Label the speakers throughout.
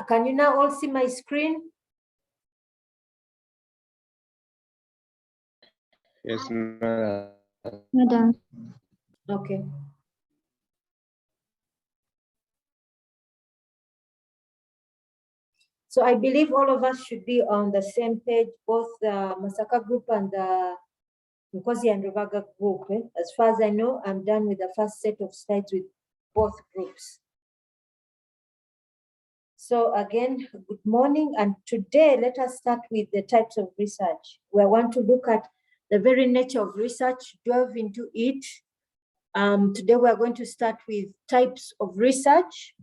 Speaker 1: Can you now all see my screen?
Speaker 2: Yes, madam.
Speaker 3: Madam.
Speaker 1: Okay. So I believe all of us should be on the same page, both the Masaka group and the Nkozi and Rubaga group. As far as I know, I'm done with the first set of slides with both groups. So again, good morning. And today, let us start with the types of research. We want to look at the very nature of research, delve into it. Today, we're going to start with types of research.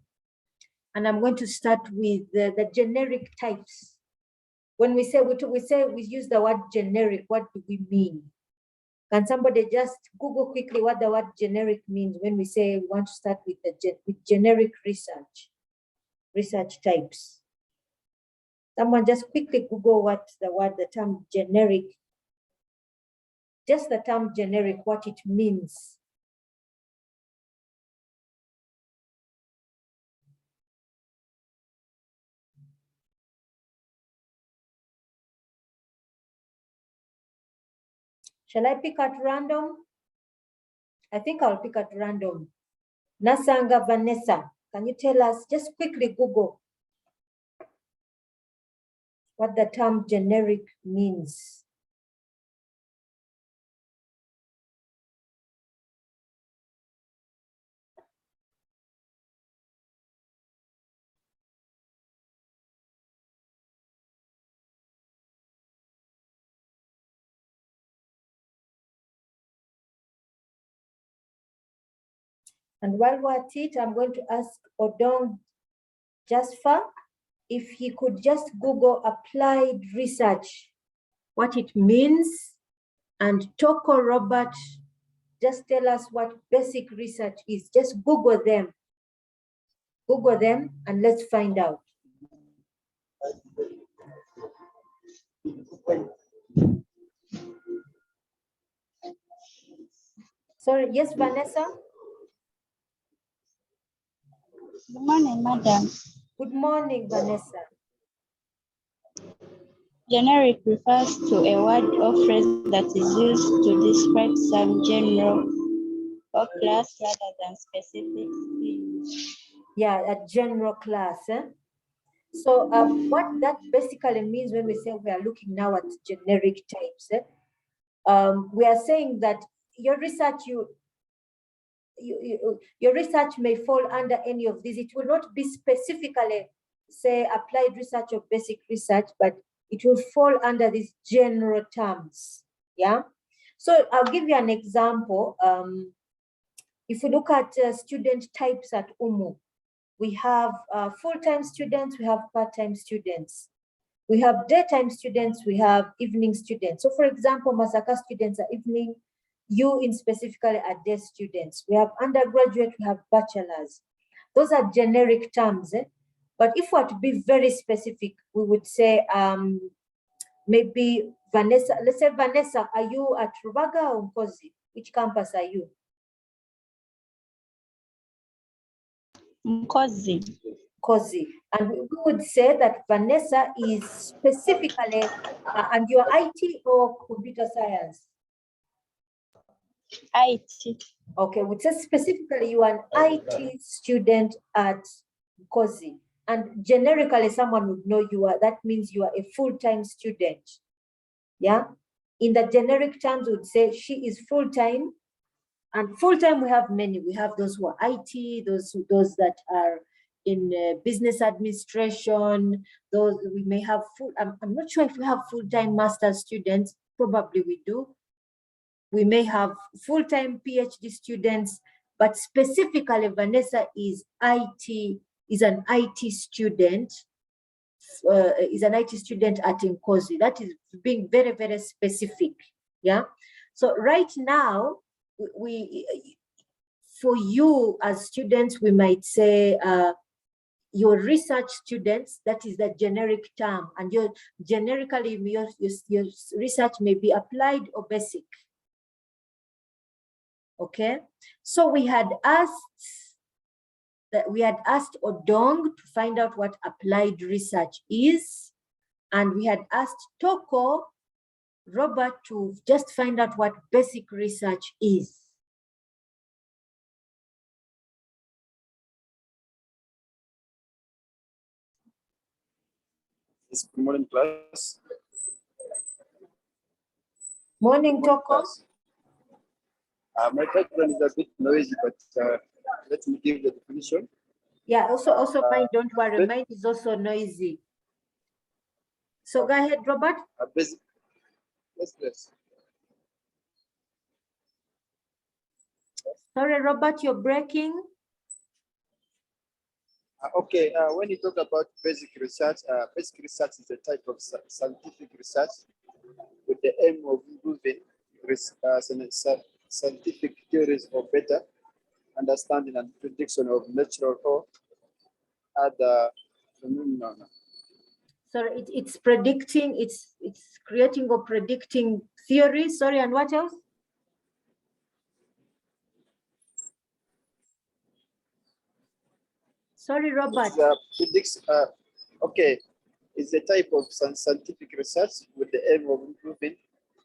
Speaker 1: And I'm going to start with the generic types. When we say we use the word generic, what do we mean? Can somebody just Google quickly what the word generic means when we say we want to start with with generic research types? Someone just quickly Google what the term generic, just the term generic, what it means. Shall I pick at random? I think I'll pick at random. Nasanga Vanessa, can you tell us, just quickly Google what the term generic means? And while we're at it, I'm going to ask Odong Jasper if he could just Google applied research, what it means, and Toko Robert, just tell us what basic research is. Just Google them. Google them and let's find out. Sorry, yes, Vanessa?
Speaker 3: Good morning, madam.
Speaker 1: Good morning, Vanessa.
Speaker 3: Generic refers to a word or phrase that is used to describe some general or class rather than specific things.
Speaker 1: Yeah, a general class. So what that basically means when we say we are looking now at generic types, we are saying that your research, your research may fall under any of these. It will not be specifically, say, applied research or basic research, but it will fall under these general terms. Yeah. So I'll give you an example. If you look at student types at UMU, we have full-time students, we have part-time students. We have daytime students, we have evening students. So for example, Masaka students are evening, you in specifically are day students. We have undergraduate, we have bachelors. Those are generic terms. But if we were to be very specific, we would say maybe Vanessa, let's say Vanessa, are you at Rubaga or Nkozi? Which campus are you?
Speaker 3: Nkozi.
Speaker 1: Nkozi. And we would say that Vanessa is specifically, and you're IT or computer science?
Speaker 3: IT.
Speaker 1: Okay, we say specifically you are an IT student at Nkozi. And generically, someone would know you are, that means you are a full-time student. Yeah. In the generic terms, we would say she is full-time. And full-time, we have many. We have those who are IT, those that are in business administration, those we may have full, I'm not sure if we have full-time master's students, probably we do. We may have full-time PhD students, but specifically Vanessa is IT, is an IT student, at Nkozi. That is being very, very specific. Yeah. So right now, for you as students, we might say your research students, that is the generic term, and your generically your research may be applied or basic. Okay, so we had asked that we had asked Odong to find out what applied research is, and we had asked Toko, Robert, to just find out what basic research is.
Speaker 4: Yes, good morning, class.
Speaker 1: Morning,
Speaker 4: Good morning,
Speaker 1: Toko.
Speaker 4: class. My background is a bit noisy, but let me give the definition.
Speaker 1: Yeah, also mine, don't worry, mine is also noisy. So go ahead, Robert.
Speaker 4: Basic. Yes.
Speaker 1: Sorry, Robert, you're breaking.
Speaker 4: Okay, when you talk about basic research is a type of scientific research with the aim of improving scientific theories for better understanding and prediction of natural or other phenomena.
Speaker 1: So it's predicting, it's creating or predicting theories. Sorry, and what else? Sorry, Robert.
Speaker 4: Okay, it's a type of scientific research with the aim of improving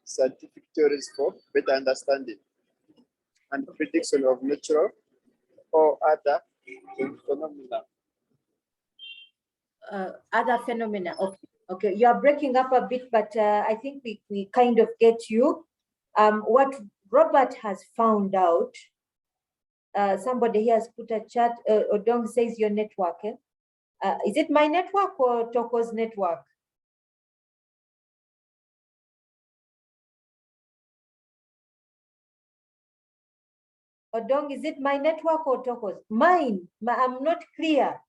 Speaker 4: scientific theories for better understanding and prediction of natural or other phenomena.
Speaker 1: Other phenomena. Okay. You are breaking up a bit, but I think we kind of get you. What Robert has found out, somebody here has put a chat, Odong says your network. Is it my network or Toko's network? Odong, is it my network or Toko's? Mine. I'm not clear.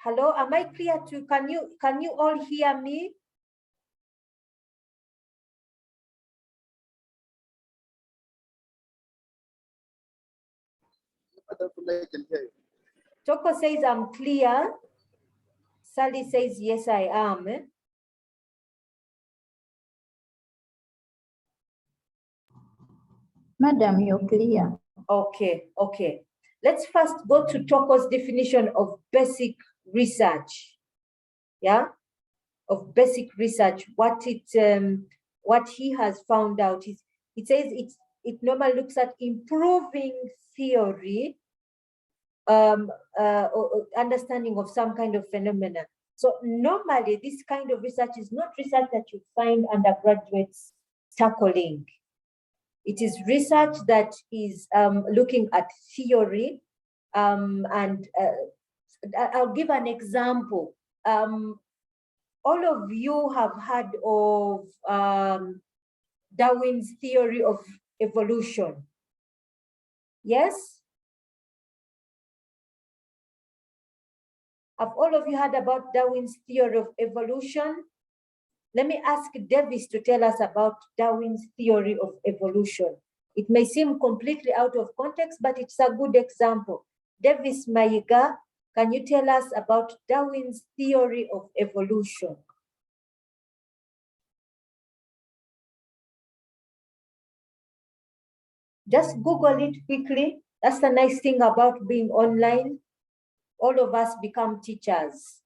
Speaker 1: Hello, am I clear too? Can you all hear me? Toko says I'm clear. Sally says yes, I am.
Speaker 3: Madam, you're clear.
Speaker 1: Okay. Let's first go to Toko's definition of basic research. Yeah, of basic research. What he has found out is, it says it normally looks at improving theory, understanding of some kind of phenomena. So normally this kind of research is not research that you find undergraduates tackling. It is research that is looking at theory, and I'll give an example. All of you have heard of Darwin's theory of evolution. Yes? Have all of you heard about Darwin's theory of evolution? Let me ask Davis to tell us about Darwin's theory of evolution. It may seem completely out of context, but it's a good example. Davis Mayiga, can you tell us about Darwin's theory of evolution? Just Google it quickly. That's the nice thing about being online. All of us become teachers.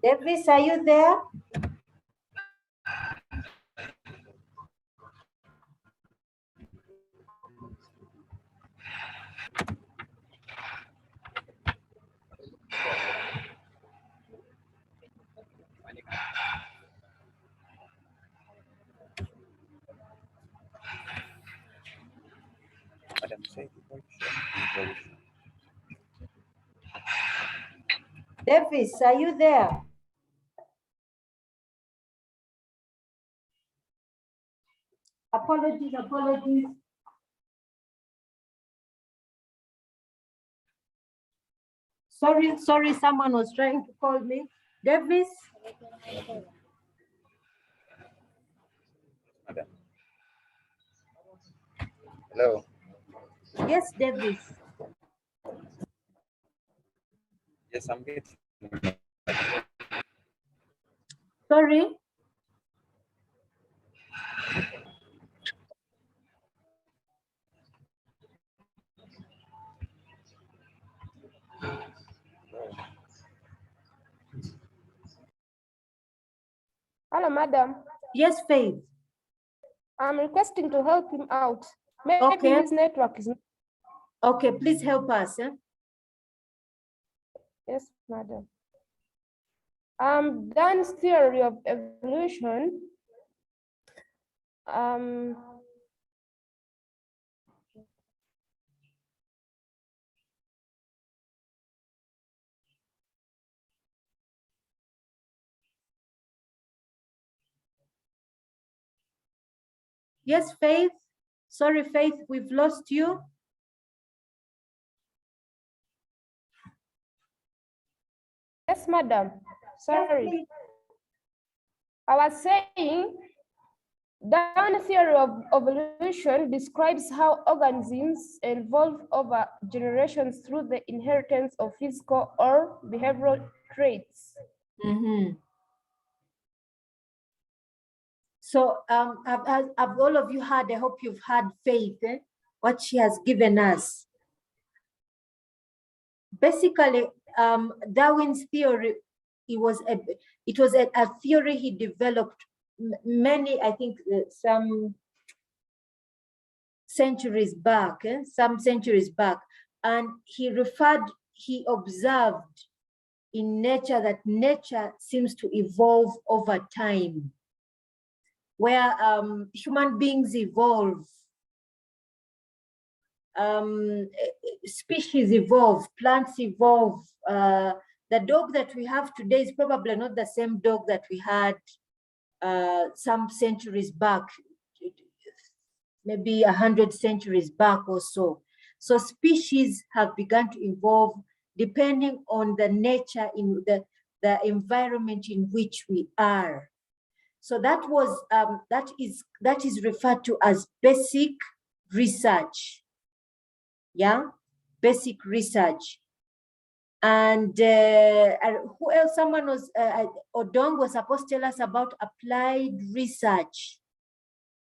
Speaker 1: Davis, are you there? Davis, are you there? Apologies, apologies. Sorry, someone was trying to call me. Davis?
Speaker 2: Hello.
Speaker 1: Yes, Davis.
Speaker 2: Yes, I'm getting.
Speaker 1: Sorry?
Speaker 5: Hello, madam.
Speaker 1: Yes, Faith.
Speaker 5: I'm requesting to help him out. Maybe
Speaker 1: Okay.
Speaker 5: his network is not.
Speaker 1: Okay, please help us.
Speaker 5: Yes, madam. Dan's theory of evolution.
Speaker 1: Yes, Faith. Sorry, Faith, we've lost you.
Speaker 5: Yes, madam. Sorry. I was saying, Dan's theory of evolution describes how organisms evolve over generations through the inheritance of physical or behavioral traits.
Speaker 1: Mm-hmm. So have all of you heard, I hope you've heard Faith, what she has given us. Basically, Darwin's theory, it was a theory he developed many, I think, some centuries back, and he observed in nature that nature seems to evolve over time, where human beings evolve, species evolve, plants evolve. The dog that we have today is probably not the same dog that we had some centuries back, maybe 100 centuries back or so. So species have begun to evolve depending on the nature in the environment in which we are. So that was that is referred to as basic research. Yeah, basic research. And who else? Someone was, Odong was supposed to tell us about applied research.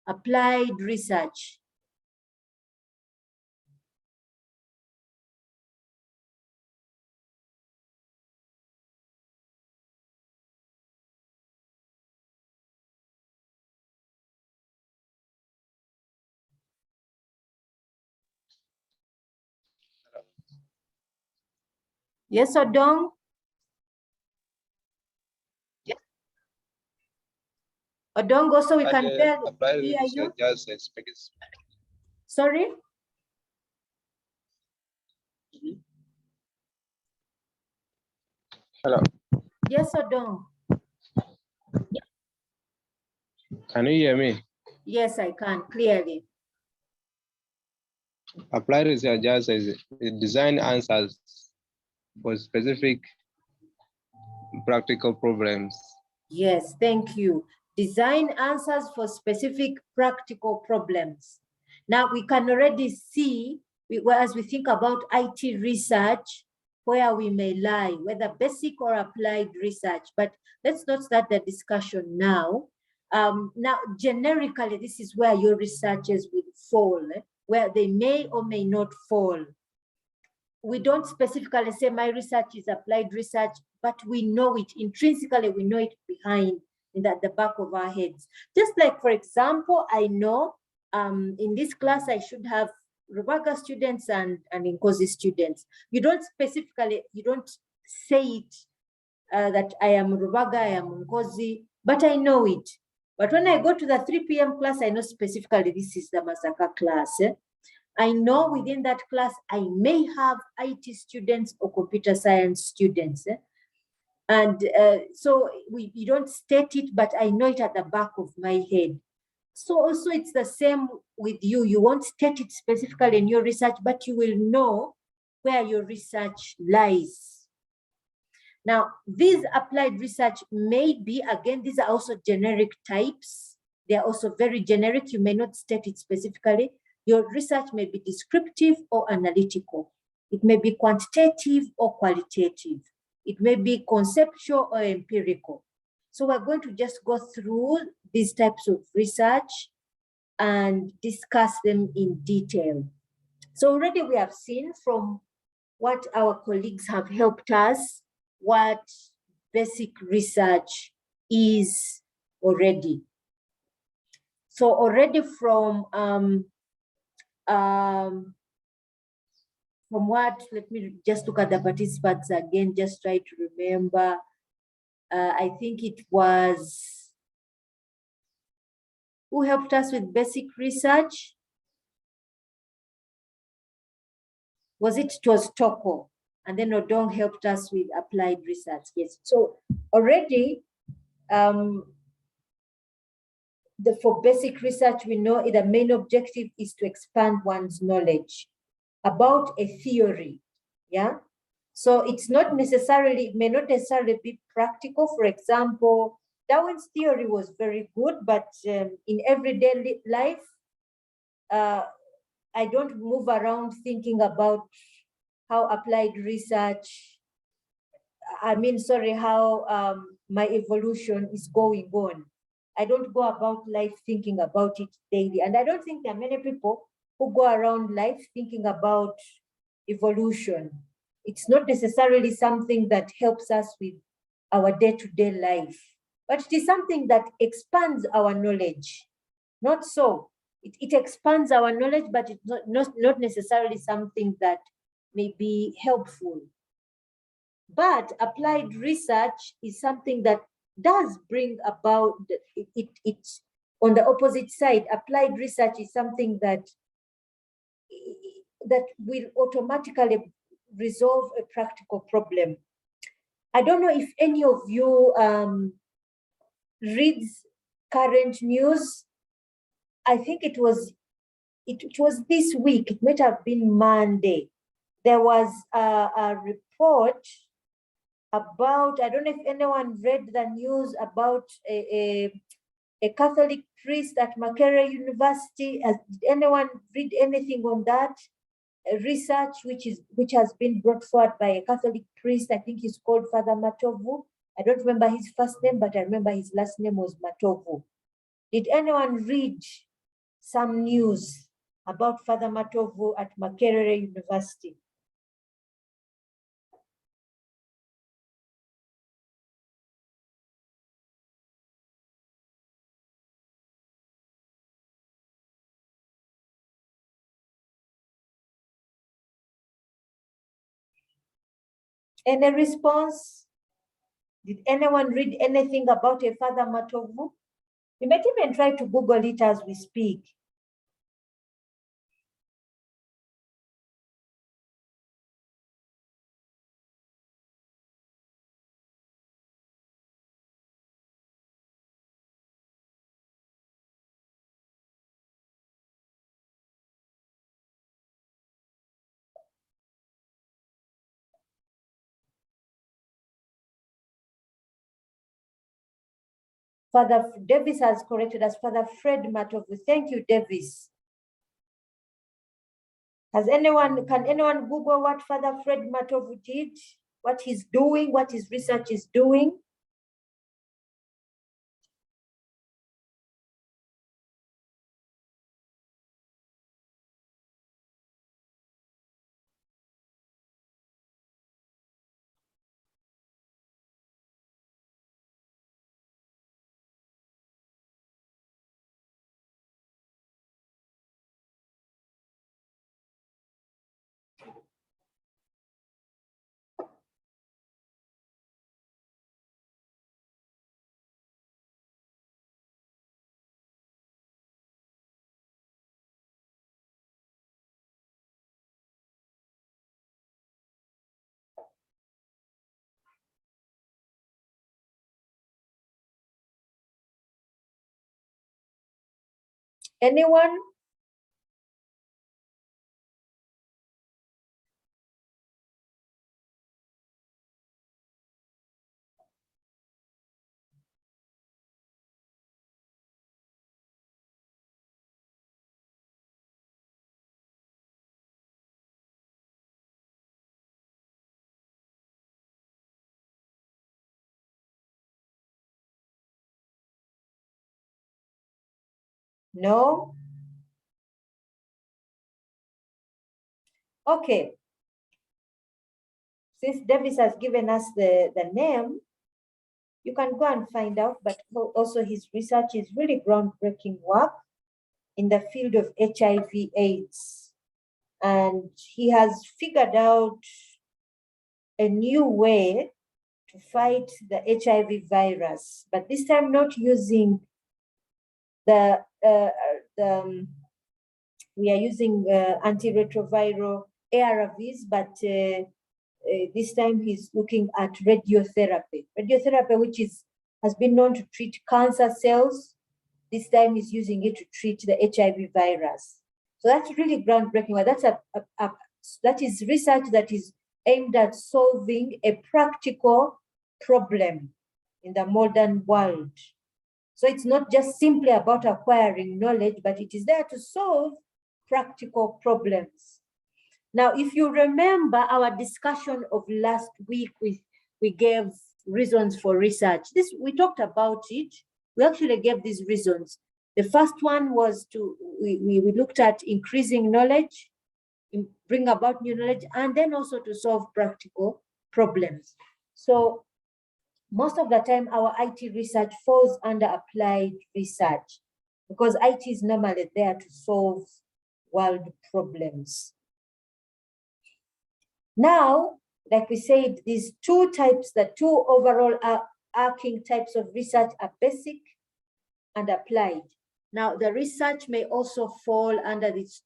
Speaker 1: Applied research. Yes, Odong? Yes. Odong, also we can tell.
Speaker 2: Applied
Speaker 1: Hear you?
Speaker 2: research.
Speaker 1: Sorry?
Speaker 2: Hello.
Speaker 1: Yes, Odong.
Speaker 2: Can you hear me?
Speaker 1: Yes, I can, clearly.
Speaker 2: Applied research just says it design answers for specific practical problems.
Speaker 1: Yes, thank you. Design answers for specific practical problems. Now we can already see, as we think about IT research, where we may lie, whether basic or applied research. But let's not start the discussion now. Now, generically, this is where your researches will fall, where they may or may not fall. We don't specifically say my research is applied research, but we know it intrinsically, we know it behind in the back of our heads. Just like, for example, I know in this class, I should have Rubaga students and Nkozi students. You don't say it that I am Rubaga, I am Nkozi, but I know it. But when I go to the 3 p.m. class, I know specifically this is the Masaka class. I know within that class, I may have IT students or computer science students. And so you don't state it, but I know it at the back of my head. So also it's the same with you. You won't state it specifically in your research, but you will know where your research lies. Now, these applied research may be, again, these are also generic types. They are also very generic. You may not state it specifically. Your research may be descriptive or analytical. It may be quantitative or qualitative. It may be conceptual or empirical. So we're going to just go through these types of research and discuss them in detail. So already we have seen from what our colleagues have helped us, what basic research is already. So already from what, let me just look at the participants again, just try to remember. I think it was, who helped us with basic research? It was Toko, and then Odong helped us with applied research. Yes, so already for basic research, we know the main objective is to expand one's knowledge about a theory, yeah? So it's not necessarily, it may not necessarily be practical. For example, Darwin's theory was very good, but in everyday life, I don't move around thinking about how applied research, how my evolution is going on. I don't go about life thinking about it daily. And I don't think there are many people who go around life thinking about evolution. It's not necessarily something that helps us with our day-to-day life, but it is something that expands our knowledge. Not so. It expands our knowledge, but it's not necessarily something that may be helpful. But applied research is something that does bring about, it on the opposite side, applied research is something that will automatically resolve a practical problem. I don't know if any of you reads current news. I think it was this week, it might have been Monday. There was a report about, I don't know if anyone read the news about a Catholic priest at Makerere University. Did anyone read anything on that? Research which has been brought forward by a Catholic priest. I think he's called Father Matovu. I don't remember his first name, but I remember his last name was Matovu. Did anyone read some news about Father Matovu at Makerere University? Any response? Did anyone read anything about a Father Matovu? You might even try to Google it as we speak. Father Davis has corrected us, Father Fred Matovu. Thank you, Davis. Can anyone Google what Father Fred Matovu did? What he's doing, what his research is doing? Anyone? No? Okay. Since Davis has given us the name, you can go and find out, but also his research is really groundbreaking work in the field of HIV/AIDS. And he has figured out a new way to fight the HIV virus, but this time not using we are using antiretroviral ARVs, but this time he's looking at radiotherapy. Radiotherapy, which has been known to treat cancer cells, this time he's using it to treat the HIV virus. So that's really groundbreaking. That is research that is aimed at solving a practical problem in the modern world. So it's not just simply about acquiring knowledge, but it is there to solve practical problems. Now, if you remember our discussion of last week, we gave reasons for research. We talked about it. We actually gave these reasons. The first one was we looked at increasing knowledge, bring about new knowledge, and then also to solve practical problems. So most of the time, our IT research falls under applied research because IT is normally there to solve world problems. Now, like we said, these two types, the two overall arcing types of research are basic and applied. Now, the research may also fall under these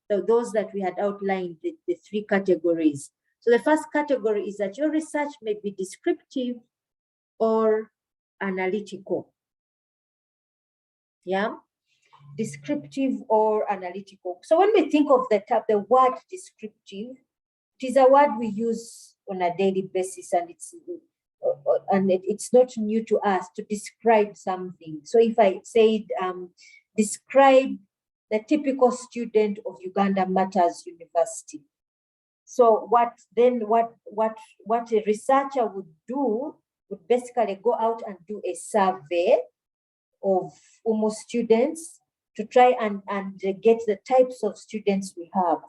Speaker 1: those that we had outlined, the three categories. So the first category is that your research may be descriptive or analytical. Yeah, descriptive or analytical. So when we think of the word descriptive, it is a word we use on a daily basis, and it's not new to us to describe something. So if I said, describe the typical student of Uganda Matters University. So what a researcher would do would basically go out and do a survey of almost students to try and get the types of students we have.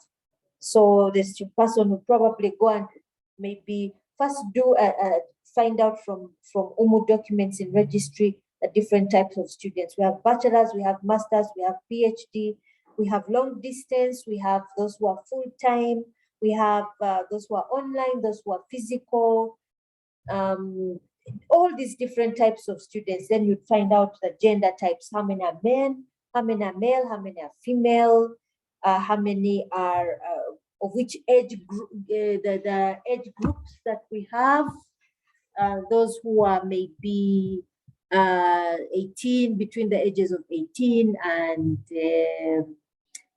Speaker 1: So this person will probably go and maybe first do find out from UMU documents in registry the different types of students. We have bachelors, we have masters, we have PhD, we have long distance, we have those who are full-time, we have those who are online, those who are physical, all these different types of students. Then you'd find out the gender types, how many are men, how many are male, how many are female, how many are of which age group, the age groups that we have, those who are maybe 18, between the ages of 18 and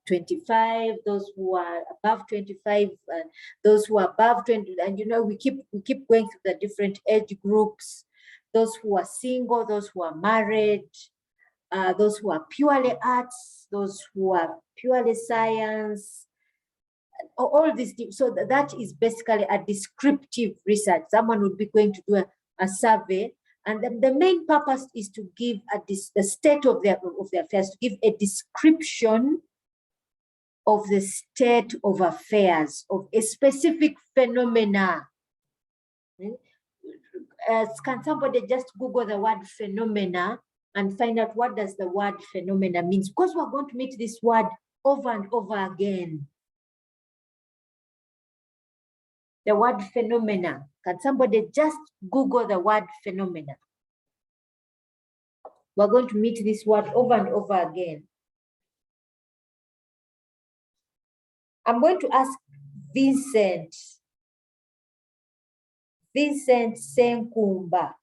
Speaker 1: 25, those who are above 25, and those who are above 20, and we keep going through the different age groups, those who are single, those who are married, those who are purely arts, those who are purely science, all these. So that is basically a descriptive research. Someone would be going to do a survey, and then the main purpose is to give the state of their affairs, to give a description of the state of affairs of a specific phenomena. Can somebody just Google the word phenomena and find out what does the word phenomena means? Because we're going to meet this word over and over again. The word phenomena. Can somebody just Google the word phenomena? We're going to meet this word over and over again. I'm going to ask Vincent Senkumba.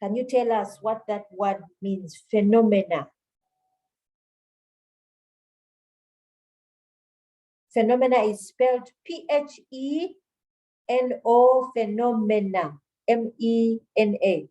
Speaker 1: Can you tell us what that word means? Phenomena. Phenomena is spelled P-H-E-N-O, phenomena, M-E-N-A.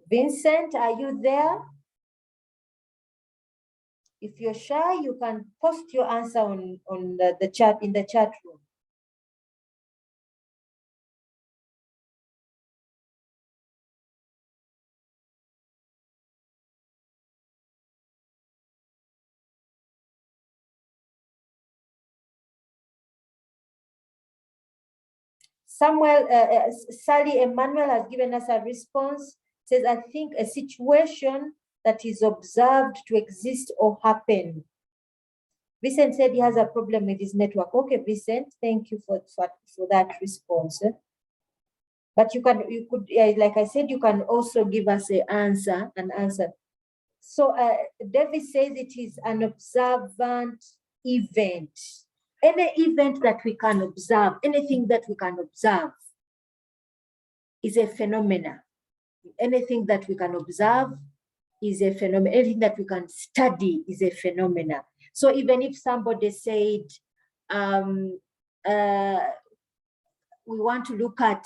Speaker 1: Vincent, are you there? If you're shy, you can post your answer on the chat, in the chat room. Sally Emmanuel has given us a response. Says, I think a situation that is observed to exist or happen. Vincent said he has a problem with his network. Okay, Vincent, thank you for that response. But you could, like I said, you can also give us an answer. So David says it is an observant event. Any event that we can observe, anything that we can observe is a phenomena. Anything that we can observe is a phenomenon. Anything that we can study is a phenomena. So even if somebody said, we want to look at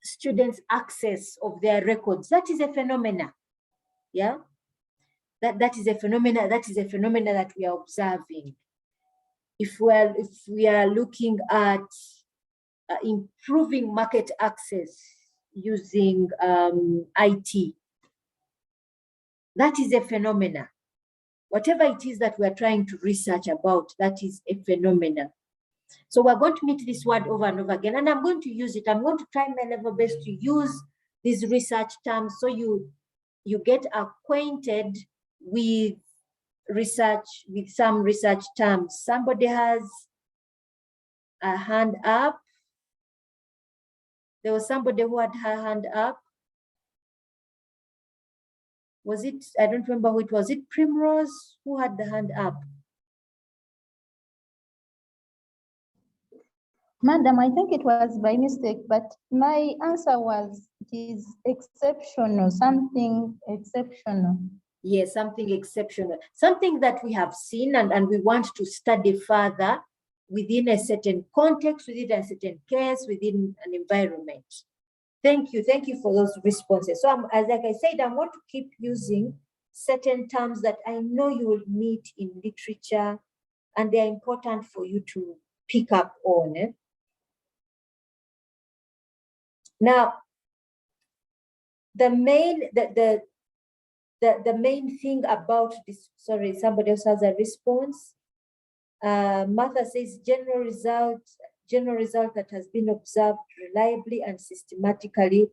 Speaker 1: students' access of their records, that is a phenomena. Yeah, that is a phenomena. That is a phenomena that we are observing. If we are looking at improving market access using IT, that is a phenomena. Whatever it is that we're trying to research about, that is a phenomena. So we're going to meet this word over and over again, and I'm going to use it. I'm going to try my level best to use these research terms so you get acquainted with research, with some research terms. Somebody has a hand up. There was somebody who had her hand up. Was it, I don't remember who it was. It Primrose who had the hand up?
Speaker 3: Madam, I think it was by mistake, but my answer was it is exceptional, something exceptional.
Speaker 1: Yes, something exceptional. Something that we have seen and we want to study further within a certain context, within a certain case, within an environment. Thank you for those responses. So like I said, I'm going to keep using certain terms that I know you will meet in literature, and they're important for you to pick up on. Now, the main thing about this, sorry, somebody else has a response. Martha says general result that has been observed reliably and systematically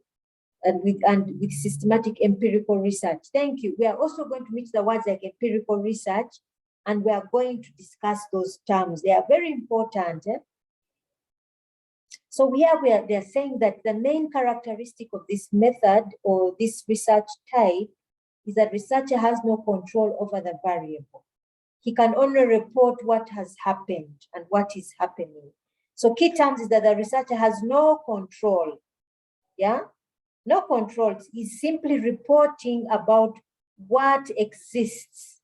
Speaker 1: and with systematic empirical research. Thank you. We are also going to meet the words like empirical research, and we are going to discuss those terms. They are very important. So they're saying that the main characteristic of this method or this research type is that researcher has no control over the variable. He can only report what has happened and what is happening. So key terms is that the researcher has no control. Yeah, no control. He's simply reporting about what exists.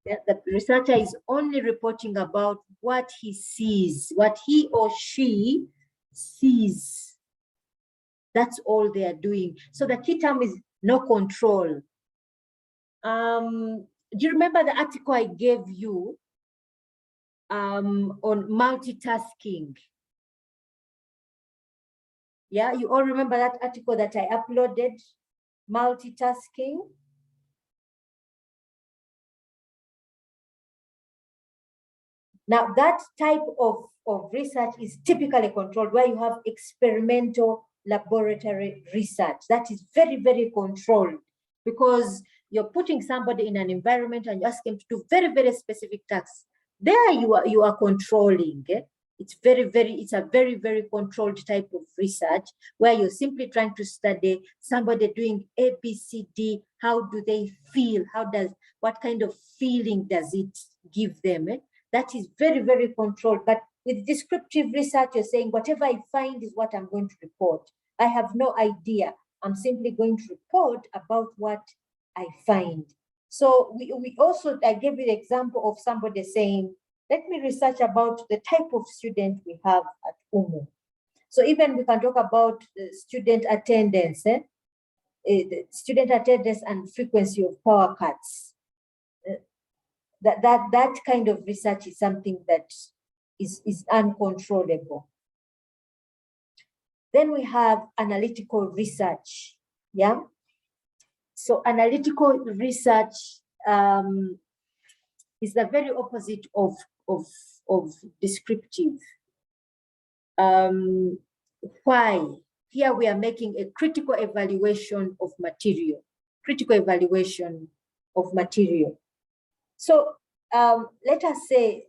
Speaker 1: The researcher is only reporting about what he sees, what he or she sees. That's all they are doing. So the key term is no control. Do you remember the article I gave you on multitasking? Yeah, you all remember that article that I uploaded, multitasking? Now, that type of research is typically controlled, where you have experimental laboratory research. That is very, very controlled, because you're putting somebody in an environment and you ask them to do very, very specific tasks. There you are controlling. It's a very, very controlled type of research, where you're simply trying to study somebody doing A, B, C, D. How do they feel? What kind of feeling does it give them? That is very, very controlled. But with descriptive research, you're saying whatever I find is what I'm going to report. I have no idea. I'm simply going to report about what I find. So we also, I gave you the example of somebody saying, let me research about the type of student we have at UMU. So even we can talk about student attendance, the student attendance and frequency of power cuts. That kind of research is something that is uncontrollable. Then we have analytical research, yeah? So analytical research is the very opposite of descriptive. Why? Here we are making a critical evaluation of material, So let us say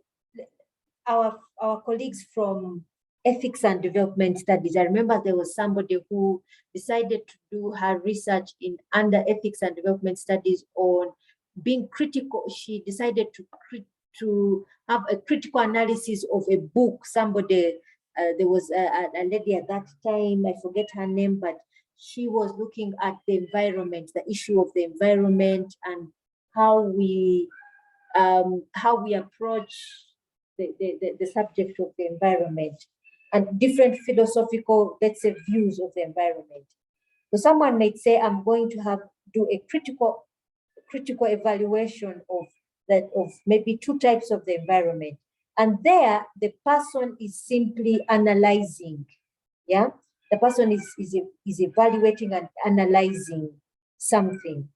Speaker 1: our colleagues from ethics and development studies. I remember there was somebody who decided to do her research under ethics and development studies on being critical. She decided to have a critical analysis of a book. There was a lady at that time, I forget her name, but she was looking at the environment, the issue of the environment, and how we approach the subject of the environment and different philosophical, let's say, views of the environment. So someone might say, I'm going to do a critical evaluation of maybe two types of the environment. And there, the person is simply analyzing, yeah? The person is evaluating and analyzing something.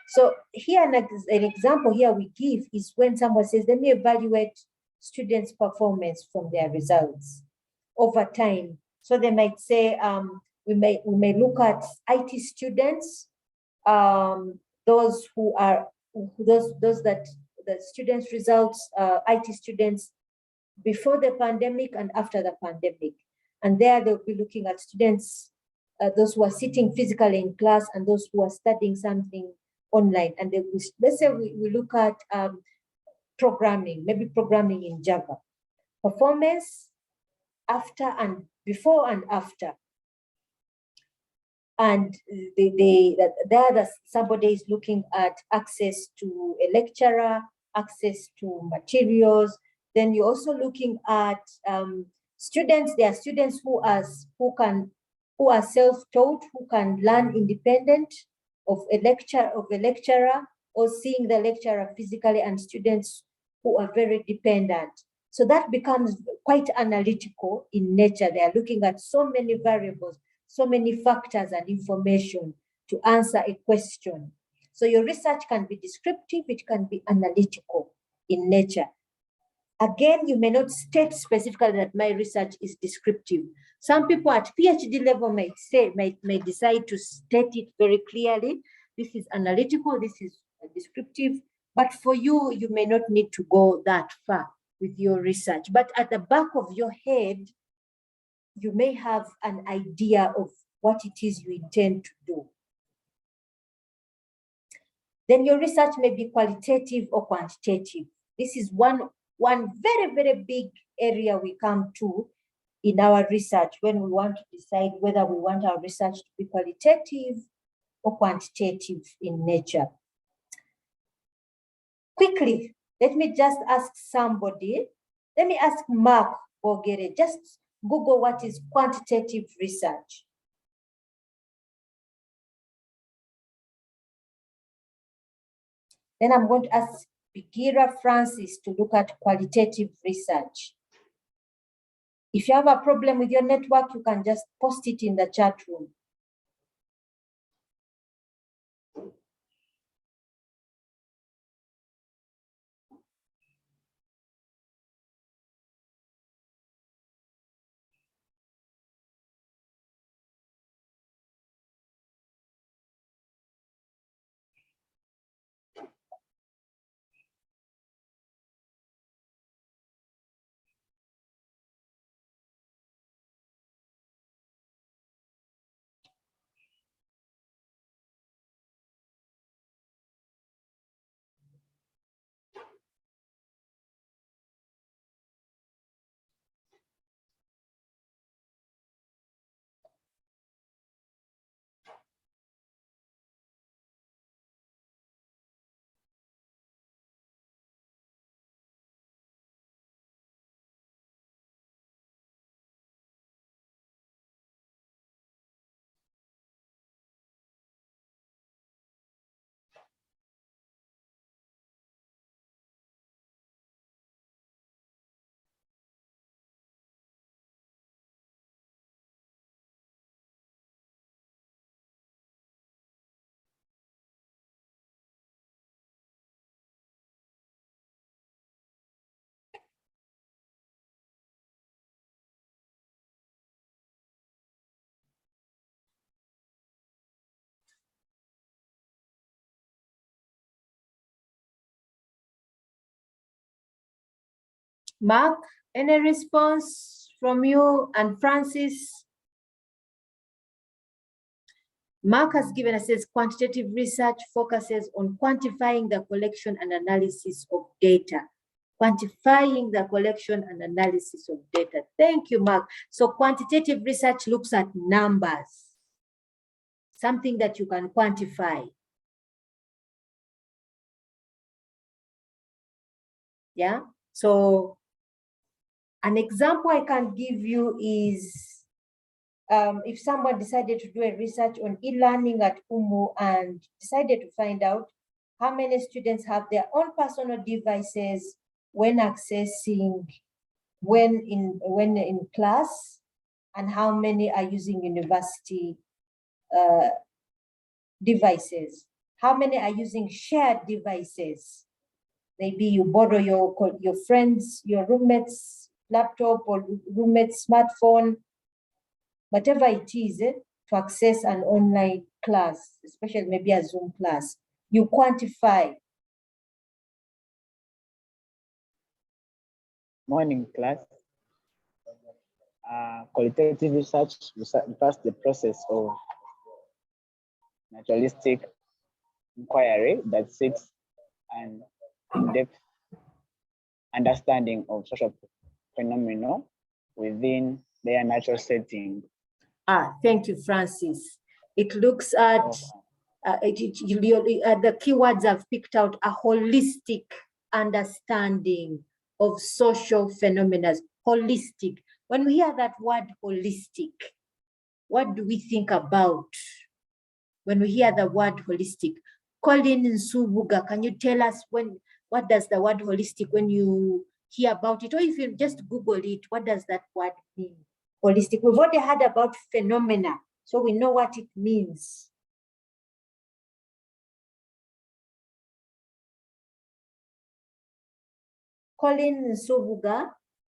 Speaker 1: So here, an example here we give is when someone says, let me evaluate students' performance from their results over time. So they might say, we may look at IT students, those that the students' results, IT students before the pandemic and after the pandemic. And there they'll be looking at students, those who are sitting physically in class and those who are studying something online. And let's say we look at programming, maybe programming in Java. Performance after and before and after. And somebody is looking at access to a lecturer, access to materials. Then you're also looking at students. There are students who are self-taught, who can learn independent of a lecturer or seeing the lecturer physically, and students who are very dependent. So that becomes quite analytical in nature. They are looking at so many variables, so many factors and information to answer a question. So your research can be descriptive, it can be analytical in nature. Again, you may not state specifically that my research is descriptive. Some people at PhD level may decide to state it very clearly. This is analytical, this is descriptive, but for you, you may not need to go that far with your research. But at the back of your head, you may have an idea of what it is you intend to do. Then your research may be qualitative or quantitative. This is one very, very big area we come to in our research when we want to decide whether we want our research to be qualitative or quantitative in nature. Quickly, let me just ask somebody. Let me ask Mark Bogere, just Google what is quantitative research. Then I'm going to ask Bigira Francis to look at qualitative research. If you have a problem with your network, you can just post it in the chat room. Mark, any response from you? And Francis? Mark has given us, says quantitative research focuses on quantifying the collection and analysis of data. Quantifying the collection and analysis of data. Thank you, Mark. So quantitative research looks at numbers, something that you can quantify. Yeah, so an example I can give you is if someone decided to do a research on e-learning at UMU and decided to find out how many students have their own personal devices when accessing, when in class, and how many are using university devices, how many are using shared devices. Maybe you borrow your friends, your roommate's laptop or roommate's smartphone, whatever it is, to access an online class, especially maybe a Zoom class. You quantify.
Speaker 6: Morning, class. Qualitative research refers to the process of naturalistic inquiry that seeks an in-depth understanding of social phenomena within their natural setting.
Speaker 1: Thank you, Francis. It looks at, the keywords I've picked out, a holistic understanding of social phenomena. Holistic. When we hear that word holistic, what do we think about when we hear the word holistic? Colin Nsubuga, can you tell us what does the word holistic, when you hear about it, or if you just Google it, what does that word mean? Holistic. We've already heard about phenomena, so we know what it means. Colin Nsubuga,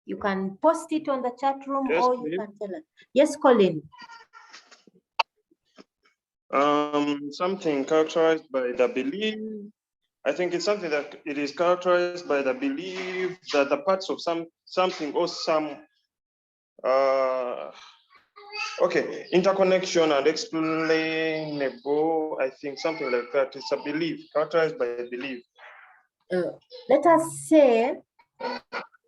Speaker 1: you can post it on the chat room,
Speaker 7: Yes,
Speaker 1: or you
Speaker 7: please.
Speaker 1: can tell us. Yes, Colin.
Speaker 7: Something characterized by the belief. I think it's something that it is characterized by the belief that the parts of something or some interconnection and explainable. I think something like that. It's a belief, characterized by a belief.
Speaker 1: Let us say,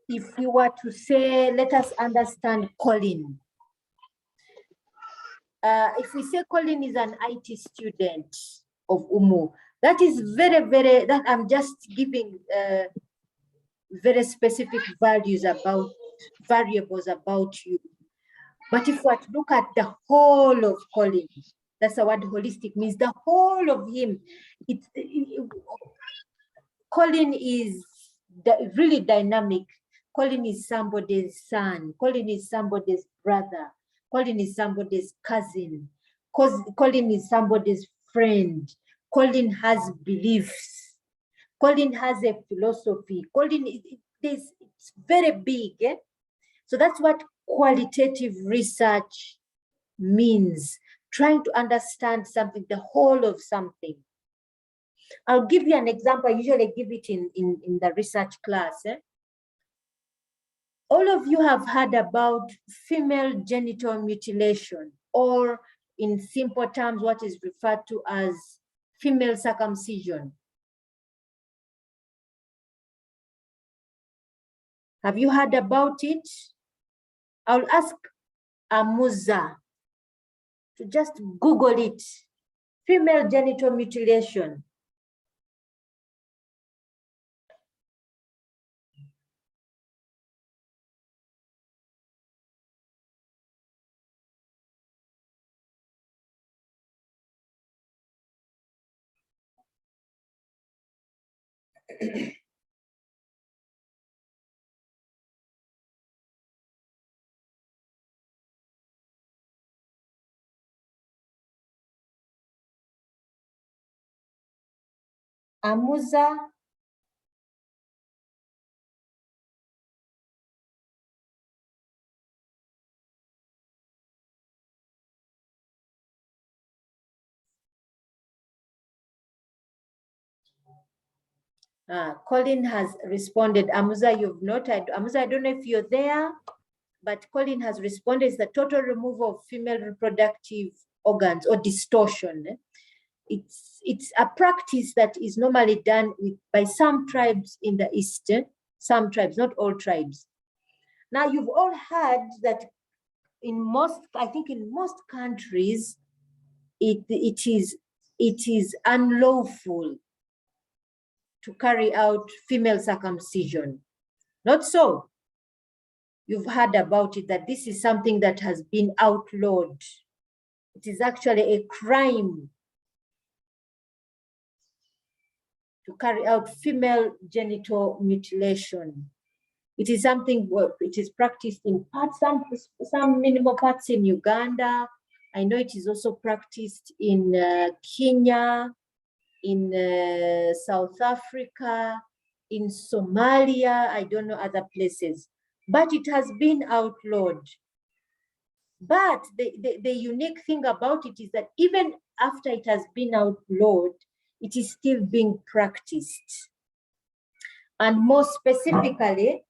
Speaker 1: if we were to say, let us understand Colin. If we say Colin is an IT student of UMU, that is that I'm just giving very specific variables about you. But if we were to look at the whole of Colin, that's the word holistic means, the whole of him. Colin is really dynamic. Colin is somebody's son. Colin is somebody's brother. Colin is somebody's cousin. Colin is somebody's friend. Colin has beliefs. Colin has a philosophy. Colin it's very big. So that's what qualitative research means, trying to understand something, the whole of something. I'll give you an example. I usually give it in the research class. All of you have heard about female genital mutilation, or in simple terms, what is referred to as female circumcision. Have you heard about it? I'll ask Amuza to just Google it. Female genital mutilation. Amuza. Colin has responded. Amuza, you've noted. Amuza, I don't know if you're there, but Colin has responded. It's the total removal of female reproductive organs or distortion. It's a practice that is normally done by some tribes in the East, some tribes, not all tribes. Now, you've all heard that I think in most countries, it is unlawful to carry out female circumcision. Not so. You've heard about it, that this is something that has been outlawed. It is actually a crime to carry out female genital mutilation. It is something, it is practiced in parts, some minimal parts in Uganda. I know it is also practiced in Kenya, in South Africa, in Somalia, I don't know other places, but it has been outlawed. But the unique thing about it is that even after it has been outlawed, it is still being practiced. And more specifically,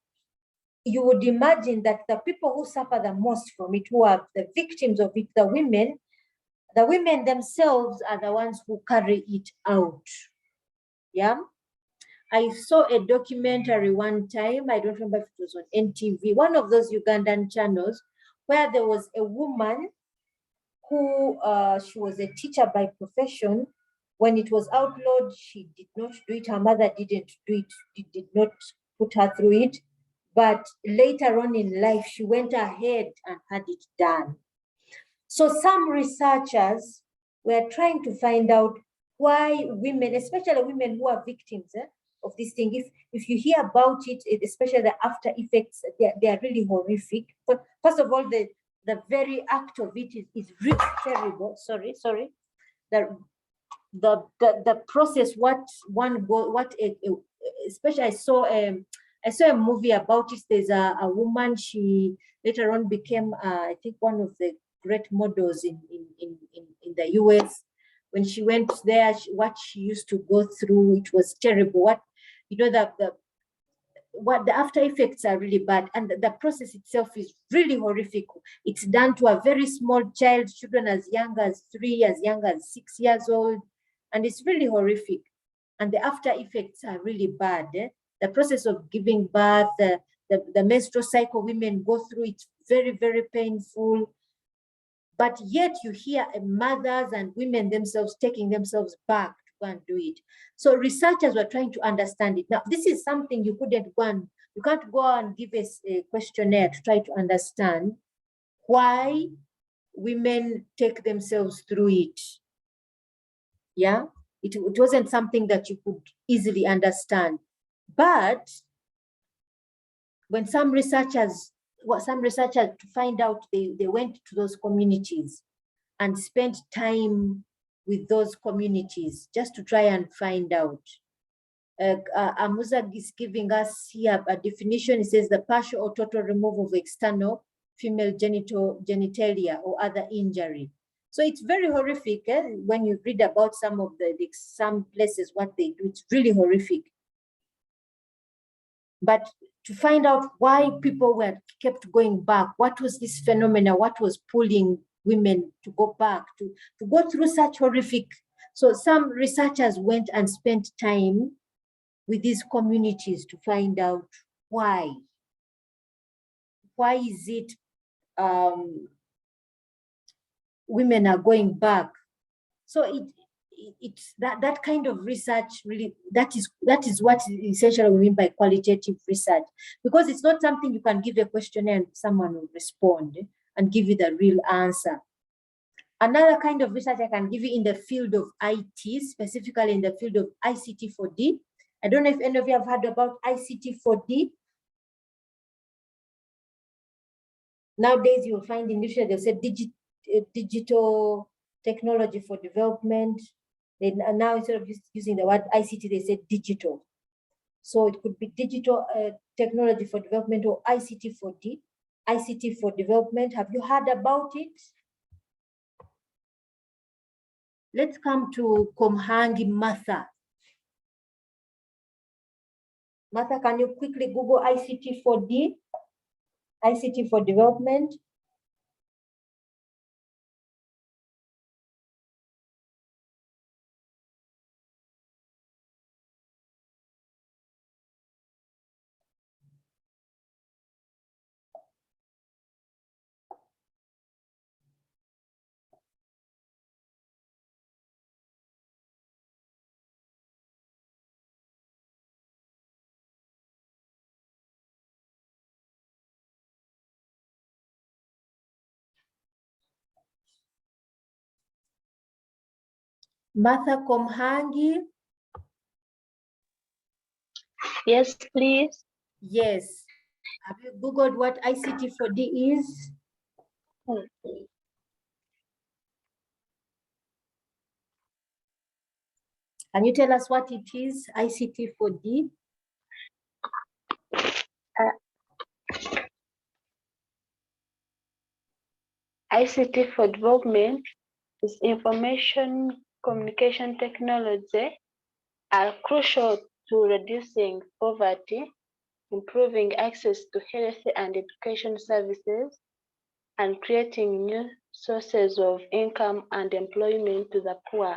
Speaker 1: you would imagine that the people who suffer the most from it, who are the victims of it, the women themselves are the ones who carry it out. Yeah. I saw a documentary one time, I don't remember if it was on NTV, one of those Ugandan channels, where there was a woman who, she was a teacher by profession. When it was outlawed, she did not do it. Her mother didn't do it, did not put her through it. But later on in life, she went ahead and had it done. So some researchers were trying to find out why women, especially women who are victims of this thing, if you hear about it, especially the after effects, they are really horrific. But first of all, the very act of it is really terrible. Sorry. The process, especially I saw a movie about it. There's a woman, she later on became I think one of the great models in the US. When she went there, what she used to go through, it was terrible. What the after effects are really bad, and the process itself is really horrific. It's done to a very small child, children as young as 3, as young as 6 years old, and it's really horrific. And the after effects are really bad. The process of giving birth, the menstrual cycle women go through, it's very, very painful. But yet you hear mothers and women themselves taking themselves back to go and do it. So researchers were trying to understand it. Now, this is something you can't go and give a questionnaire to try to understand why women take themselves through it. Yeah, it wasn't something that you could easily understand. But when some researchers to find out, they went to those communities and spent time with those communities just to try and find out. Amuza is giving us here a definition. It says the partial or total removal of external female genitalia or other injury. So it's very horrific. When you read about some of some places, what they do, it's really horrific. But to find out why people were kept going back, what was this phenomena, what was pulling women to go back, to go through such horrific. So some researchers went and spent time with these communities to find out why. Why is it women are going back? So it's that kind of research really, that is what essentially we mean by qualitative research, because it's not something you can give a questionnaire and someone will respond and give you the real answer. Another kind of research I can give you in the field of IT, specifically in the field of ICT4D. I don't know if any of you have heard about ICT4D. Nowadays, you'll find in literature, they'll say digital technology for development. Now, instead of using the word ICT, they say digital. So it could be digital technology for development or ICT4D. ICT for development, have you heard about it? Let's come to Komhangi Martha. Martha, can you quickly Google ICT for D? ICT for development. Martha Komhangi.
Speaker 3: Yes, please.
Speaker 1: Yes. Have you Googled what ICT for D is? Can you tell us what it is, ICT for D?
Speaker 3: ICT for development is information communication technology are crucial to reducing poverty, improving access to health and education services, and creating new sources of income and employment to the poor.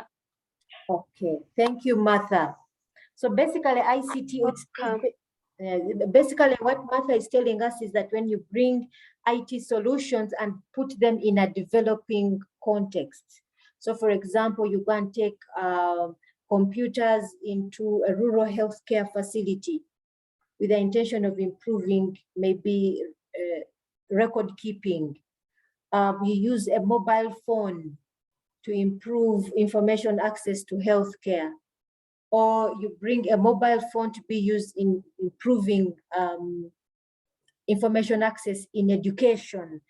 Speaker 1: Okay, thank you, Martha. So basically, ICT, basically what Martha is telling us is that when you bring IT solutions and put them in a developing context. So for example, you can take computers into a rural healthcare facility with the intention of improving maybe record keeping. You use a mobile phone to improve information access to healthcare, or you bring a mobile phone to be used in improving information access in education.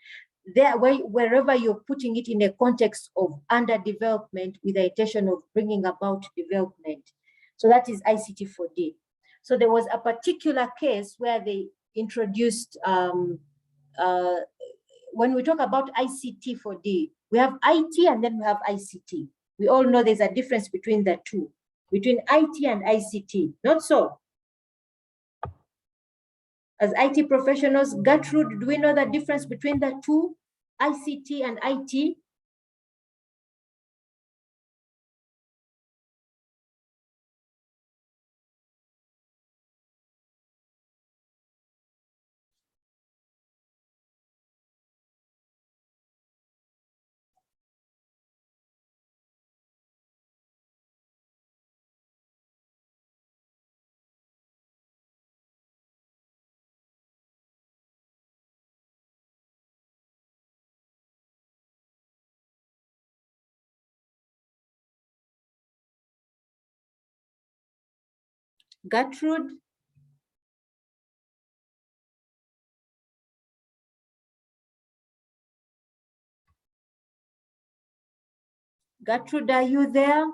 Speaker 1: There, wherever you're putting it in a context of underdevelopment with the intention of bringing about development. So that is ICT for D. So there was a particular case where they introduced, when we talk about ICT for D, we have IT and then we have ICT. We all know there's a difference between the two, between IT and ICT, not so? As IT professionals, Gertrude, do we know the difference between the two, ICT and IT? Gertrude? Gertrude, are you there?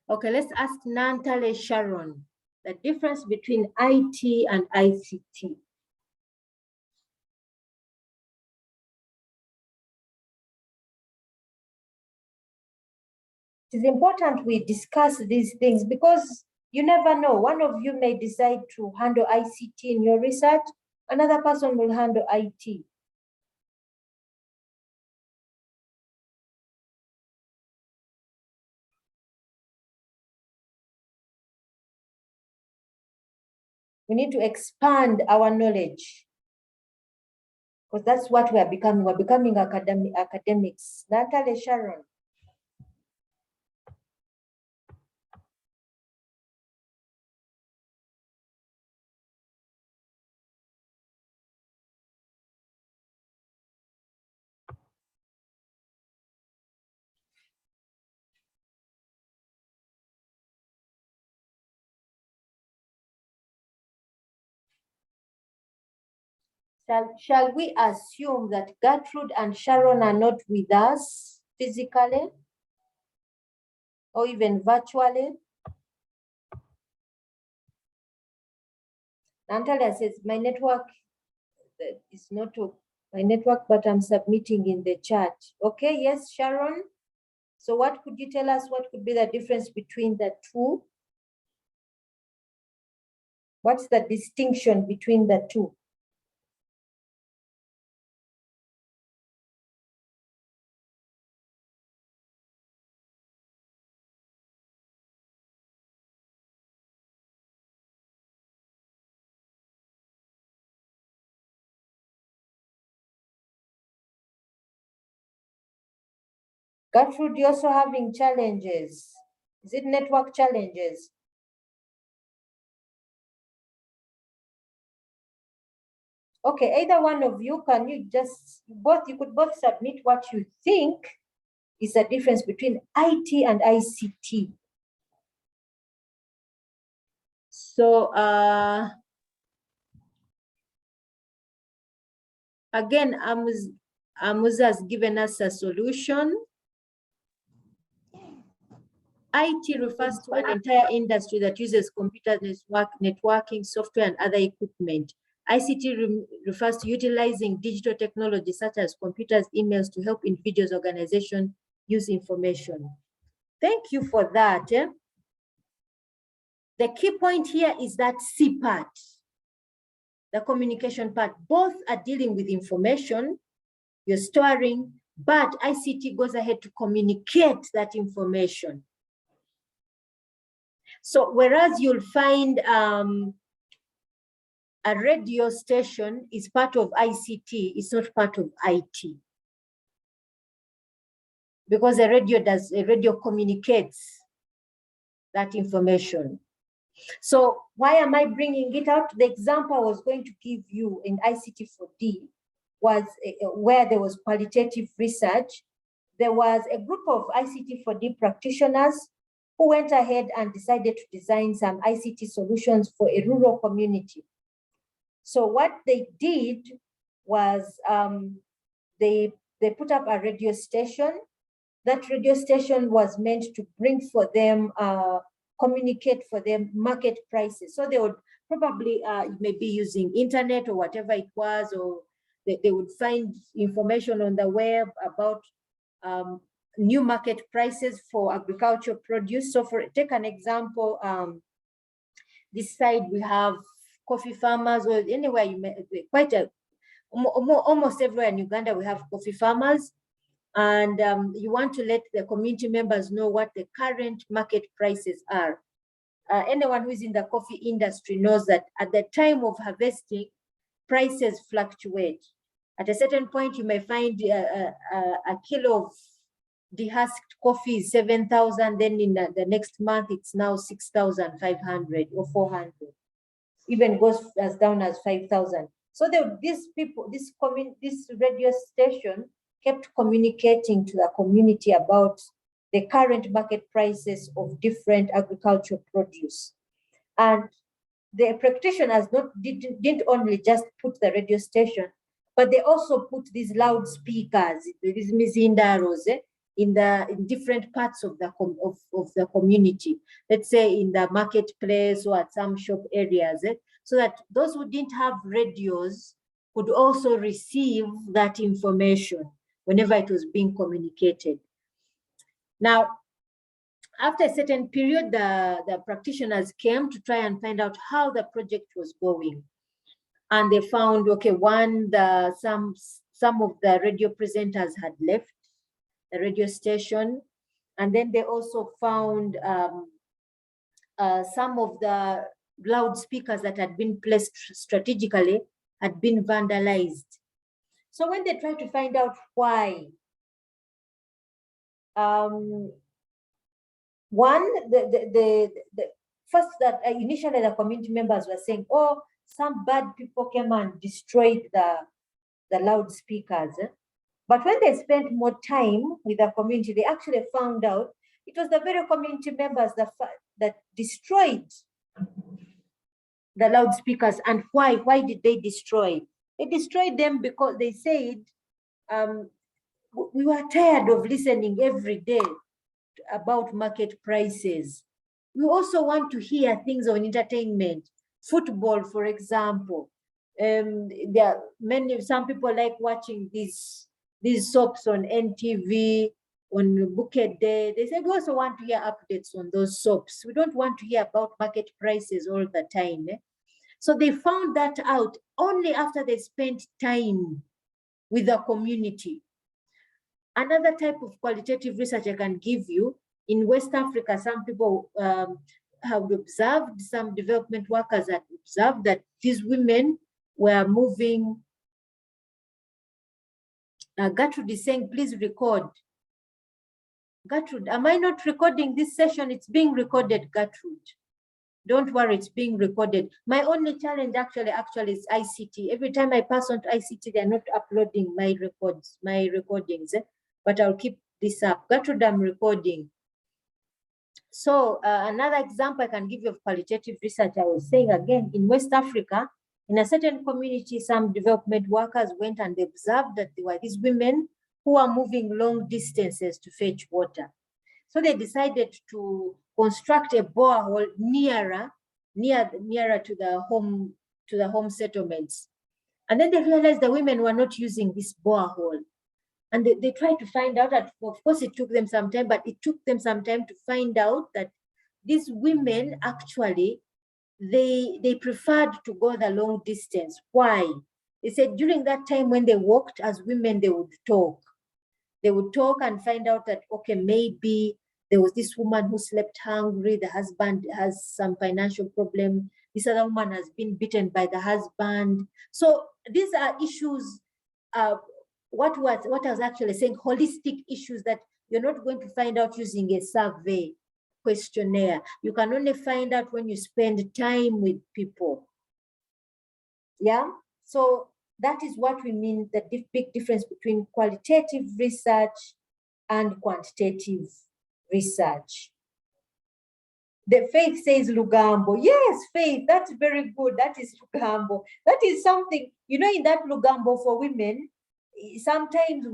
Speaker 1: Okay, let's ask Nantale Sharon, the difference between IT and ICT. It is important we discuss these things because you never know. One of you may decide to handle ICT in your research, another person will handle IT. We need to expand our knowledge because that's what we are becoming. We're becoming academics. Natalie Sharon. Shall we assume that Gertrude and Sharon are not with us physically or even virtually? Natalia says, my network is not my network, but I'm submitting in the chat. Okay, yes, Sharon. So what could you tell us? What could be the difference between the two? What's the distinction between the two? Gertrude, you're also having challenges. Is it network challenges? Okay, either one of you, can you just you could both submit what you think is the difference between IT and ICT. So again, Amuz has given us a solution. IT refers to an entire industry that uses computer networking, software, and other equipment. ICT refers to utilizing digital technology such as computers, emails to help individuals, organizations use information. Thank you for that. The key point here is that C part, the communication part. Both are dealing with information you're storing, but ICT goes ahead to communicate that information. So whereas you'll find a radio station is part of ICT, it's not part of IT. Because a radio communicates that information. So why am I bringing it out? The example I was going to give you in ICT 4D was where there was qualitative research. There was a group of ICT 4D practitioners who went ahead and decided to design some ICT solutions for a rural community. So what they did was they put up a radio station. That radio station was meant to bring for them, communicate for them market prices. So they would probably maybe using internet or whatever it was, or they would find information on the web about new market prices for agricultural produce. So take an example, this side we have coffee farmers, or anywhere you may, almost everywhere in Uganda we have coffee farmers. And you want to let the community members know what the current market prices are. Anyone who is in the coffee industry knows that at the time of harvesting, prices fluctuate. At a certain point, you may find a kilo of dehusked coffee is 7,000, then in the next month, it's now 6,500 or 400. Even goes as down as 5,000. So these people, this radio station kept communicating to the community about the current market prices of different agricultural produce. And the practitioners didn't only just put the radio station, but they also put these loudspeakers, these mizindaros, in different parts of the community. Let's say in the marketplace or at some shop areas, so that those who didn't have radios could also receive that information whenever it was being communicated. Now, after a certain period, the practitioners came to try and find out how the project was going. And they found, okay, some of the radio presenters had left the radio station. And then they also found some of the loudspeakers that had been placed strategically had been vandalized. So when they tried to find out why, first that initially the community members were saying, oh, some bad people came and destroyed the loudspeakers. But when they spent more time with the community, they actually found out it was the very community members that destroyed the loudspeakers. And why? Why did they destroy? They destroyed them because they said, we were tired of listening every day about market prices. We also want to hear things on entertainment, football, for example. There are some people like watching these soaps on NTV, on Bouquet Day. They said we also want to hear updates on those soaps. We don't want to hear about market prices all the time. So they found that out only after they spent time with the community. Another type of qualitative research I can give you, in West Africa, some people have observed, some development workers have observed that these women were moving. Gertrude is saying, please record. Gertrude, am I not recording this session? It's being recorded, Gertrude. Don't worry, it's being recorded. My only challenge actually is ICT. Every time I pass on to ICT, they're not uploading my recordings, but I'll keep this up. Gertrude, I'm recording. So another example I can give you of qualitative research, I was saying again, in West Africa, in a certain community, some development workers went and they observed that there were these women who are moving long distances to fetch water. So they decided to construct a borehole nearer to the home settlements. And then they realized the women were not using this borehole. And they tried to find out that, of course, it took them some time, but it took them some time to find out that these women actually, they preferred to go the long distance. Why? They said during that time when they walked as women, they would talk. They would talk and find out that, okay, maybe there was this woman who slept hungry, the husband has some financial problem, this other woman has been beaten by the husband. So these are issues, what I was actually saying, holistic issues that you're not going to find out using a survey questionnaire. You can only find out when you spend time with people. Yeah, so that is what we mean, the big difference between qualitative research and quantitative research. The Faith says Lugambo. Yes, Faith, that's very good. That is Lugambo. That is something, you know, in that Lugambo for women, sometimes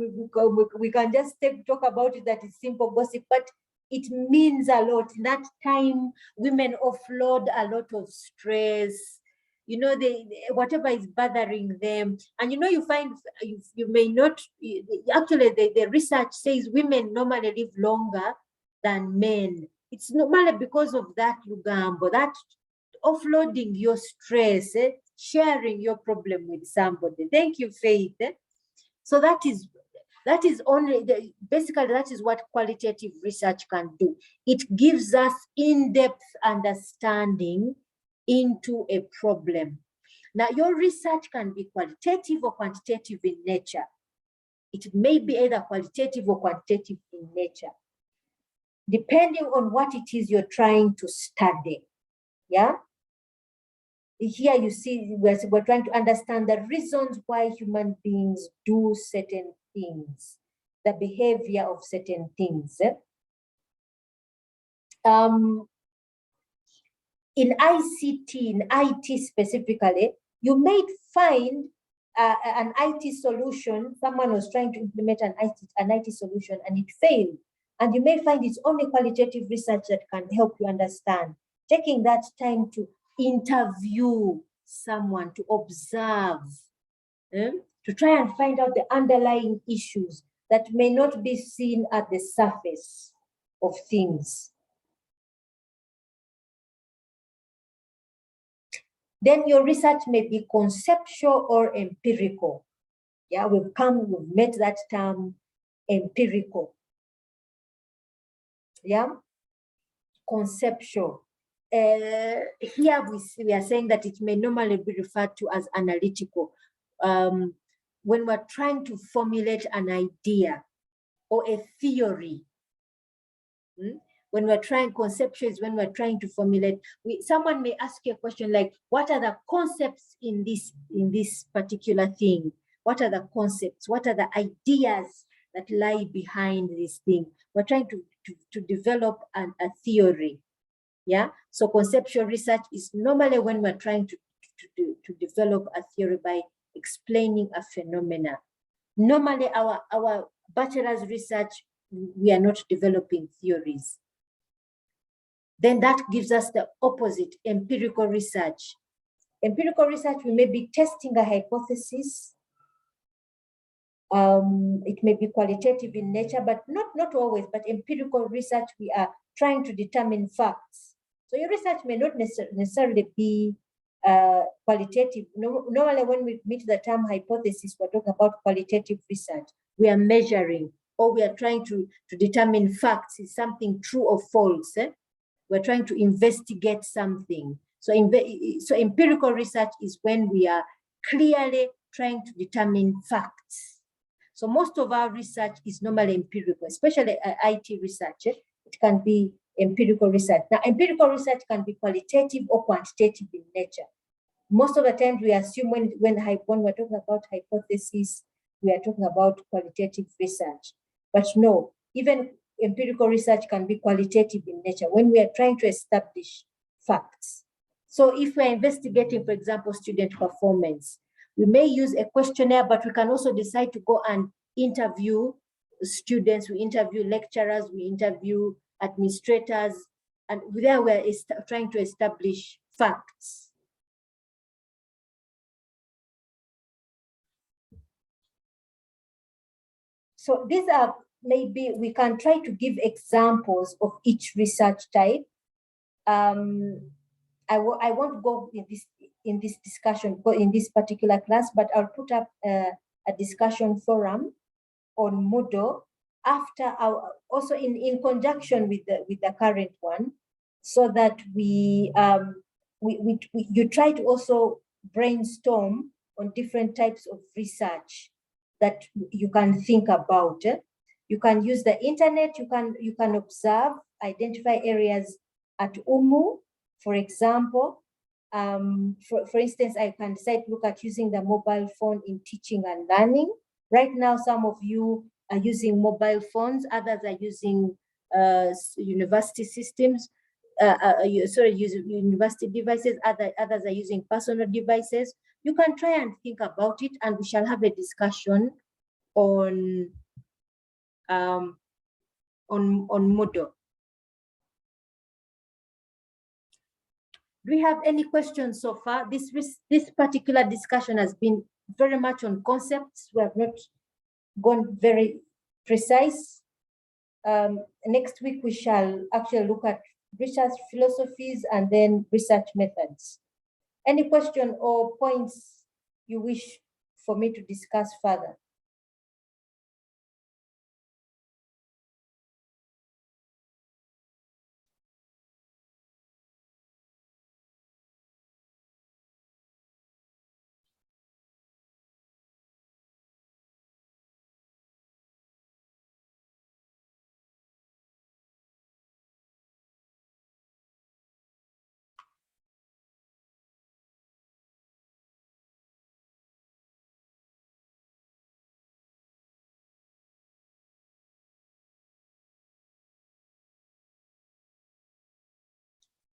Speaker 1: we can just talk about it, that it's simple gossip, but it means a lot. In that time, women offload a lot of stress. You know, whatever is bothering them. And you know, you find, you may not, actually the research says women normally live longer than men. It's normally because of that, Lugambo, that offloading your stress, sharing your problem with somebody. Thank you, Faith. So that is only, basically that is what qualitative research can do. It gives us in-depth understanding into a problem. Now, your research can be qualitative or quantitative in nature. It may be either qualitative or quantitative in nature, depending on what it is you're trying to study. Yeah? Here you see, we're trying to understand the reasons why human beings do certain things, the behavior of certain things. In ICT, in IT specifically, you may find an IT solution. Someone was trying to implement an IT solution and it failed. And you may find it's only qualitative research that can help you understand. Taking that time to interview someone, to observe, to try and find out the underlying issues that may not be seen at the surface of things. Then your research may be conceptual or empirical. Yeah, we've met that term, empirical. Yeah, conceptual. Here we are saying that it may normally be referred to as analytical. When we're trying to formulate an idea or a theory, when we're trying, conceptual is when we're trying to formulate. Someone may ask you a question like, what are the concepts in this particular thing? What are the concepts? What are the ideas that lie behind this thing? We're trying to develop a theory. Yeah, so conceptual research is normally when we're trying to develop a theory by explaining a phenomena. Normally, our bachelor's research, we are not developing theories. Then that gives us the opposite, empirical research. Empirical research, we may be testing a hypothesis. It may be qualitative in nature, but not always, but empirical research, we are trying to determine facts. So your research may not necessarily be qualitative. Normally when we meet the term hypothesis, we're talking about qualitative research. We are measuring, or we are trying to determine facts. Is something true or false? We're trying to investigate something. So empirical research is when we are clearly trying to determine facts. So most of our research is normally empirical, especially IT research. It can be empirical research. Now, empirical research can be qualitative or quantitative in nature. Most of the time, we assume when we're talking about hypothesis, we are talking about qualitative research. But no, even empirical research can be qualitative in nature when we are trying to establish facts. So if we're investigating, for example, student performance, we may use a questionnaire, but we can also decide to go and interview students, we interview lecturers, we interview administrators, and there we're trying to establish facts. So these are, maybe we can try to give examples of each research type. I won't go in this discussion, in this particular class, but I'll put up a discussion forum on Moodle after our, also in conjunction with the current one, so that you try to also brainstorm on different types of research that you can think about. You can use the internet, you can observe, identify areas at UMU, for example. For instance, I can decide to look at using the mobile phone in teaching and learning. Right now, some of you are using mobile phones, others are using university systems, using university devices, others are using personal devices. You can try and think about it, and we shall have a discussion on Moodle. Do we have any questions so far? This particular discussion has been very much on concepts. We have not gone very precise. Next week, we shall actually look at research philosophies and then research methods. Any question or points you wish for me to discuss further?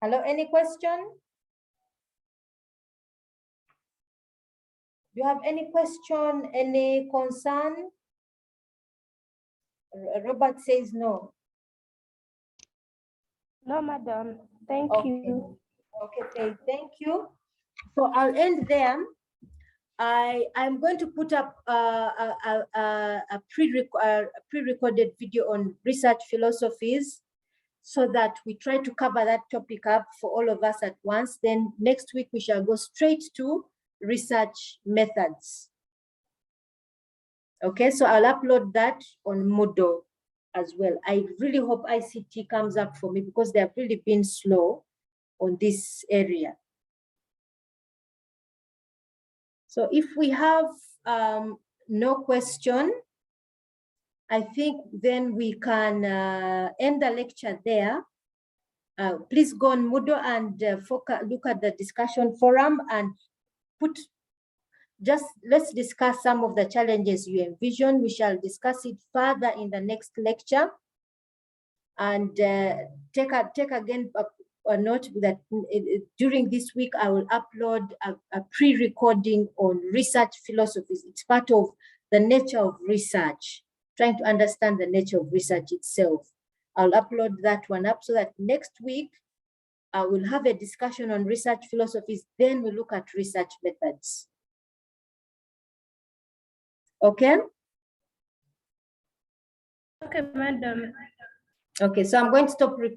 Speaker 1: Hello, any question? Do you have any question, any concern? Robert says no.
Speaker 5: No, madam. Thank you.
Speaker 1: Okay, thank you. So I'll end there. I'm going to put up a pre-recorded video on research philosophies, so that we try to cover that topic up for all of us at once. Then next week, we shall go straight to research methods. Okay, so I'll upload that on Moodle as well. I really hope ICT comes up for me, because they have really been slow on this area. So if we have no question, I think then we can end the lecture there. Please go on Moodle and look at the discussion forum and let's discuss some of the challenges you envision. We shall discuss it further in the next lecture, and take again a note that during this week, I will upload a pre-recording on research philosophies. It's part of the nature of research, trying to understand the nature of research itself. I'll upload that one up so that next week, I will have a discussion on research philosophies, then we'll look at research methods. Okay?
Speaker 5: Okay, madam.
Speaker 1: Okay, so I'm going to stop recording.